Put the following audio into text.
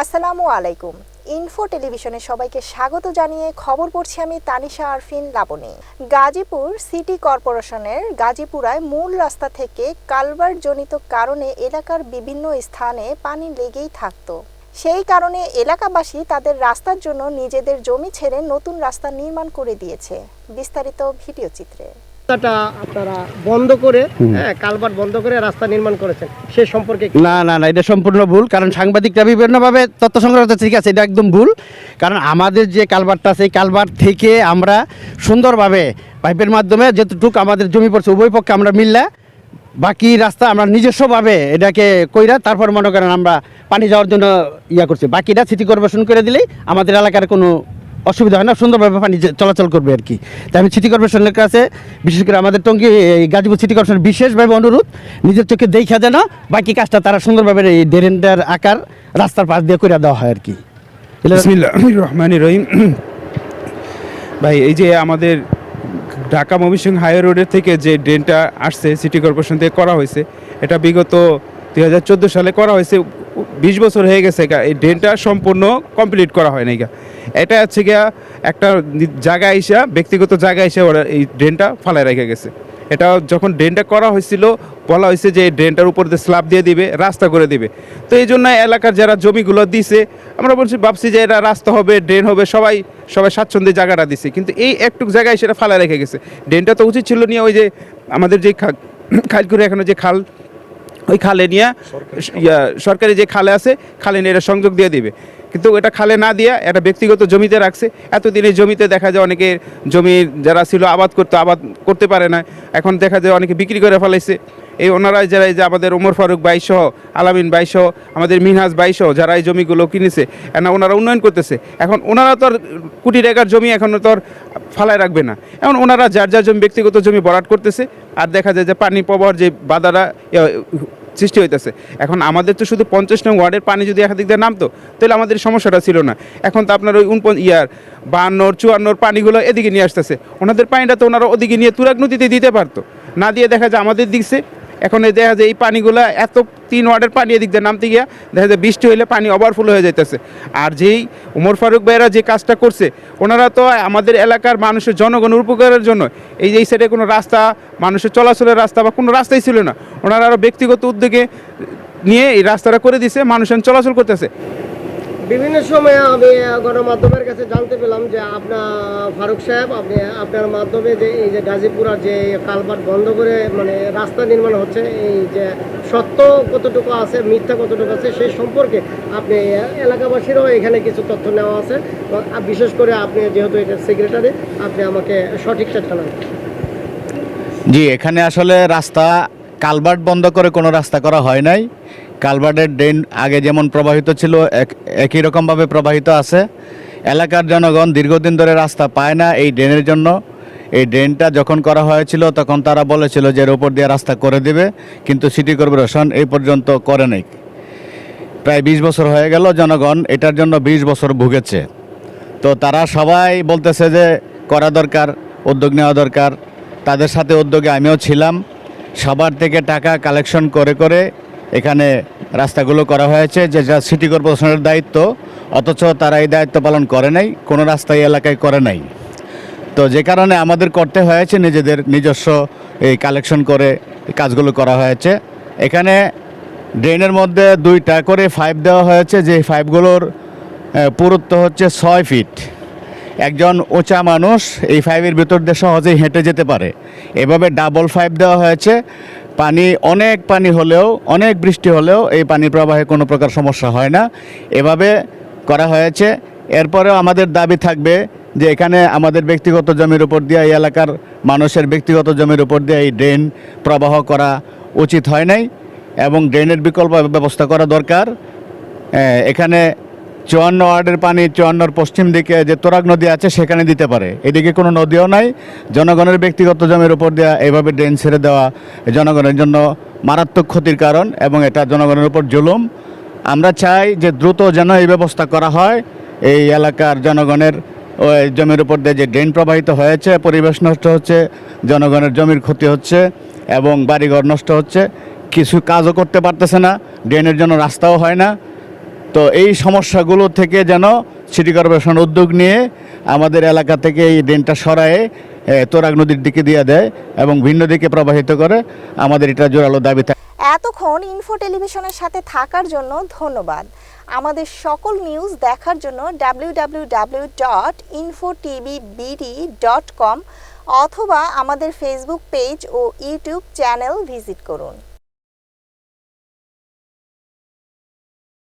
আসসালামু আলাইকুম। ইনফো টেলিভিশনে সবাইকে স্বাগত জানিয়ে খবর পড়ছি আমি তানিশা আরফিন লাবণী। গাজীপুর সিটি কর্পোরেশনের গাজীপুরায় মূল রাস্তা থেকে কালভার্টজনিত কারণে এলাকার বিভিন্ন স্থানে পানি লেগেই থাকতো। সেই কারণে এলাকাবাসী তাদের রাস্তার জন্য নিজেদের জমি ছেড়ে নতুন রাস্তা নির্মাণ করে দিয়েছে। বিস্তারিত ভিডিও চিত্রে। রাস্তাটা আপনারা বন্ধ করে কালভার্ট বন্ধ করে রাস্তা নির্মাণ করেছেন, সে সম্পর্কে না না না এটা সম্পূর্ণ ভুল। কারণ সাংবাদিকরা বিভিন্নভাবে তথ্য সংগ্রহ করতে, ঠিক আছে, এটা একদম ভুল। কারণ আমাদের যে কালভার্টটা আছে, এই কালভার্ট থেকে আমরা সুন্দরভাবে পাইপের মাধ্যমে যতটুকু আমাদের জমি পড়ছে উভয় পক্ষে আমরা মিললে বাকি রাস্তা আমরা নিজস্বভাবে এটাকে কইরা তারপর মনে করেন আমরা পানি যাওয়ার জন্য করছি। বাকিটা সিটি কর্পোরেশন করে দিলেই আমাদের এলাকার কোনো অসুবিধা হয় না, সুন্দরভাবে পানি চলাচল করবে আর কি। তাই আমি সিটি কর্পোরেশনের কাছে, বিশেষ করে আমাদের টঙ্গী গাজীপুর সিটি কর্পোরেশনের বিশেষভাবে অনুরোধ, নিজের চোখে দেখা যেন বাকি কাজটা তারা সুন্দরভাবে এই ড্রেনটার আকার রাস্তার পাশ দিয়ে করে দেওয়া হয় আর কি। বিসমিল্লাহির রহমানির রহিম। ভাই, এই যে আমাদের ঢাকা ময়মনসিংহ হাইওয়ে রোডের থেকে যে ড্রেনটা আসছে সিটি কর্পোরেশন থেকে করা হয়েছে, এটা বিগত 2014 সালে করা হয়েছে। 20 বছর হয়ে গেছে, এই ড্রেনটা সম্পূর্ণ কমপ্লিট করা হয় নাই। এটা হচ্ছে গিয়া একটা জায়গায় এসে, ব্যক্তিগত জায়গায় এসে ওরা এই ড্রেনটা ফালায় রেখে গেছে। এটা যখন ড্রেনটা করা হয়েছিল বলা হয়েছে যে এই ড্রেনটার উপর দিয়ে স্ল্যাব দিয়ে দিবে, রাস্তা করে দিবে। তো এই জন্য এলাকার যারা জমিগুলো দিছে, আমরা ভাবছি যে এটা রাস্তা হবে, ড্রেন হবে, সবাই স্বাচ্ছন্দ্যে জায়গাটা দিছে। কিন্তু এই একটু জায়গায় সেটা ফালায় রেখে গেছে। ড্রেনটা তো উচিত ছিল নিয়ে ওই যে আমাদের যে খালকুড়ি এখানে যে খাল, ওই খালে নিয়ে সরকারি যে খালে আছে, খালে নিয়ে এটা সংযোগ দিয়ে দিবে। কিন্তু এটা খালে না দিয়ে এটা ব্যক্তিগত জমিতে রাখছে। এতদিন এই জমিতে দেখা যায় অনেকের জমি যারা ছিল আবাদ করতে পারে না, এখন দেখা যায় অনেকে বিক্রি করে ফেলাইছে। এই ওনারা যারা এই যে আমাদের ওমর ফারুক বাইসহ, আলামিন বাইসহ, আমাদের মিনহাজ বাইসহ যারা এই জমিগুলো কিনেছে, ওনারা উন্নয়ন করতেছে। এখন ওনারা তো আর কোটি টাকার জমি এখন তো আর ফালায় রাখবে না। এখন ওনারা যার যার জমি, ব্যক্তিগত জমি ভরাট করতেছে। আর দেখা যায় যে পানি প্রবাহের যে বাধাটা সৃষ্টি হইতেছে। এখন আমাদের তো শুধু 50 নং ওয়ার্ডের পানি যদি একাধিক দিয়ে নামতো তাহলে আমাদের সমস্যাটা ছিল না। এখন তো আপনার ওই 52, 54 পানিগুলো এদিকে নিয়ে আসতেছে। ওনাদের পানিটা তো ওনারা ওদিকে নিয়ে তুরাগ নদীতে দিতে পারতো, না দিয়ে দেখা যায় আমাদের দিকছে। এখন দেখা যায় এই পানিগুলো এত 3 ওয়ার্ডের পানি এদিক দিয়ে নামতে গিয়া দেখা যায় বৃষ্টি হইলে পানি ওভারফ্লো হয়ে যাইতেছে। আর যেই ওমর ফারুক ভাইয়েরা যে কাজটা করছে, ওনারা তো আমাদের এলাকার মানুষের জনগণের উপকারের জন্য এই সাইডে কোনো রাস্তা, মানুষের চলাচলের রাস্তা বা কোনো রাস্তাই ছিল না, ওনারা আরও ব্যক্তিগত উদ্যোগে নিয়ে এই রাস্তাটা করে দিছে, মানুষজন চলাচল করতেছে। বিভিন্ন সময়ে আমি গণমাধ্যমের কাছে জানতে পেলাম যে ফারুক সাহেব, আপনার মাধ্যমে যে এই যে গাজীপুরার যে কালভার্ট বন্ধ করে রাস্তা নির্মাণ হচ্ছে, এই যে সত্য কতটুকু আছে, মিথ্যা কতটুকু আছে, সেই সম্পর্কে আপনি এলাকাবাসীরও এখানে কিছু তথ্য নেওয়া আছে। বিশেষ করে আপনি যেহেতু এটা সেক্রেটারি, আপনি আমাকে সঠিকটা জানান। জি, এখানে আসলে রাস্তা কালভার্ট বন্ধ করে কোনো রাস্তা করা হয় নাই। কালভার্টের ড্রেন আগে যেমন প্রবাহিত ছিল একই রকমভাবে প্রবাহিত আছে। এলাকার জনগণ দীর্ঘদিন ধরে রাস্তা পায় না এই ড্রেনের জন্য। এই ড্রেনটা যখন করা হয়েছিল তখন তারা বলেছিল যে এর উপর দিয়ে রাস্তা করে দেবে, কিন্তু সিটি কর্পোরেশন এই পর্যন্ত করে নাই। প্রায় 20 বছর হয়ে গেল, জনগণ এটার জন্য 20 বছর ভুগেছে। তো তারা সবাই বলতেছে যে করা দরকার, উদ্যোগ নেওয়া দরকার। তাদের সাথে উদ্যোগে আমিও ছিলাম। সবার থেকে টাকা কালেকশন করে করে এখানে রাস্তাগুলো করা হয়েছে, যেটা সিটি কর্পোরেশনের দায়িত্ব, অথচ তারা এই দায়িত্ব পালন করে নাই, কোনো রাস্তা এই এলাকায় করে নাই। তো যে কারণে আমাদের করতে হয়েছে নিজেদের নিজস্ব এই কালেকশন করে কাজগুলো করা হয়েছে। এখানে ড্রেনের মধ্যে 2টা করে পাইপ দেওয়া হয়েছে, যে পাইপগুলোর পুরুত্ব হচ্ছে 6 ফিট। একজন উঁচা মানুষ এই পাইপের ভিতর দিয়ে সহজেই হেঁটে যেতে পারে। এভাবে ডাবল পাইপ দেওয়া হয়েছে। অনেক পানি হলেও, অনেক বৃষ্টি হলেও এই পানির প্রবাহে কোনো প্রকার সমস্যা হয় না, এভাবে করা হয়েছে। এরপরেও আমাদের দাবি থাকবে যে এখানে আমাদের ব্যক্তিগত জমির উপর দিয়ে, এই এলাকার মানুষের ব্যক্তিগত জমির উপর দিয়ে এই ড্রেন প্রবাহ করা উচিত হয় নাই এবং ড্রেনের বিকল্প ব্যবস্থা করা দরকার। এখানে 54 ওয়ার্ডের পানি 54 পশ্চিম দিকে যে তোরাগ নদী আছে সেখানে দিতে পারে, এদিকে কোনো নদীও নাই। জনগণের ব্যক্তিগত জমির উপর দেওয়া এইভাবে ড্রেন ছেড়ে দেওয়া জনগণের জন্য মারাত্মক ক্ষতির কারণ এবং এটা জনগণের উপর জুলুম। আমরা চাই যে দ্রুত যেন এই ব্যবস্থা করা হয়। এই এলাকার জনগণের ওই জমির উপর দিয়ে যে ড্রেন প্রবাহিত হয়েছে, পরিবেশ নষ্ট হচ্ছে, জনগণের জমির ক্ষতি হচ্ছে এবং বাড়িঘর নষ্ট হচ্ছে, কিছু কাজও করতে পারতেছে না, ড্রেনের জন্য রাস্তাও হয় না। তো এই সমস্যাগুলো থেকে যেন সিটি কর্পোরেশন উদ্যোগ নিয়ে আমাদের এলাকা থেকে এই ড্রেনটা সরায়ে তোরাগ নদীর দিকে দিয়ে দেয় এবং ভিন্ন দিকে প্রবাহিত করে, আমাদের এটা জোরালো দাবি থাকে। এতক্ষণ ইনফো টেলিভিশনের সাথে থাকার জন্য ধন্যবাদ। আমাদের সকল নিউজ দেখার জন্য www.infotvbd.com অথবা আমাদের ফেসবুক পেজ ও ইউটিউব চ্যানেল ভিজিট করুন।